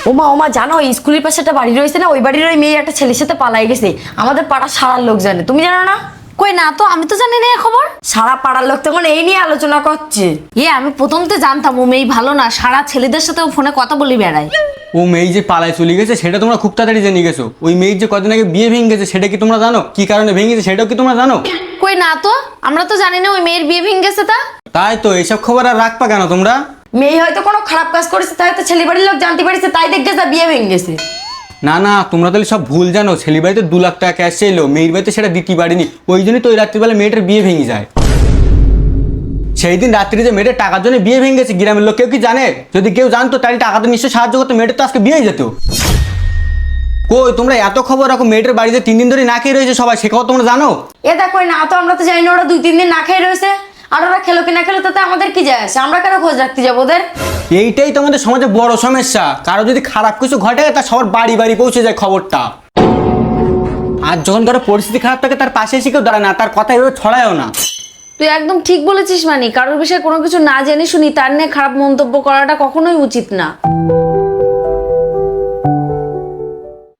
ওমা ওমা জানো স্কুলের পাশে একটা বাড়ি রয়েছে না, ওই বাড়ির ওই মেয়ে একটা ছেলের সাথে পালাই গেছে। আমাদের পাড়ার সারার লোক জানে, তুমি জানো না? কই না তো, আমি তো জানি না এই খবর। সারা পাড়ার লোক তখন এই নিয়ে আলোচনা করছে। আমি প্রথম তো জানতাম ও মেয়ে ভালো না, সারা ছেলেদের সাথে ফোনে কথা বলি বেড়ায়। ও মেয়ে যে পালায় চলে গেছে সেটা তোমরা খুব তাড়াতাড়ি জেনে গেছো। ওই মেয়ের যে কদিন আগে বিয়ে ভেঙে গেছে সেটা কি তোমরা জানো? কি কারণে ভেঙে গেছে সেটাও কি তোমরা জানো? কই না তো, আমরা তো জানি না ওই মেয়ের বিয়ে ভেঙে গেছে। তাই তো এইসব খবর আর রাখবা কেন তোমরা? মেয়ে হয়তো কোনো খারাপ কাজ করেছে, তাই তো ছেলে বাড়ির লোক জানতে পারছে, তাই দেখে যা বিয়ে ভেঙে গেছে। না না, তোমরা তাহলে সব ভুল জানো। ছেলে বাড়িতে 2 লাখ টাকা ক্যাশ এলো, মেয়ের বাড়িতে সেটা দিতে পারিনি, ওই জন্যই তো ওই রাত্রিবেলা মেয়েটার বিয়ে ভেঙে যায়। সেই দিন রাত্রি যে মেয়েটার টাকার জন্য বিয়ে ভেঙে গেছে গ্রামের লোক কেউ কি জানে? যদি কেউ জানতো তাহলে টাকাতে নিশ্চয়ই সাহায্য করতো, মেয়েটার তো আজকে বিয়েই যেত। কই তোমরা এত খবর রাখো, মেয়েটার বাড়িতে 3 দিন ধরে না খেয়ে রয়েছে সবাই, সে কথা তোমরা জানো? এ দেখো না তো, আমরা তো জানি না ওরা 2-3 দিন না খেয়ে রয়েছে। আর ওরা খেলো কি না খেলো তাতে আমাদের কি যায় আসে? আমরা কেন খোঁজ রাখতে যাবো ওদের? এইটাই তো আমাদের সমাজে বড় সমস্যা। কারো যদি খারাপ কিছু ঘটে তা সবার বাড়ি বাড়ি পৌঁছে যায় খবরটা। আর যখন কারো পরিস্থিতি খারাপ থাকে তার পাশে এসে কেউ দাঁড়ায় না, তার কথা এভাবে ছড়ায়ও না। তুই একদম ঠিক বলেছিস মানি, কারোর বিষয়ে কোনো কিছু না জেনে শুনি তার নিয়ে খারাপ মন্তব্য করাটা কখনোই উচিত না।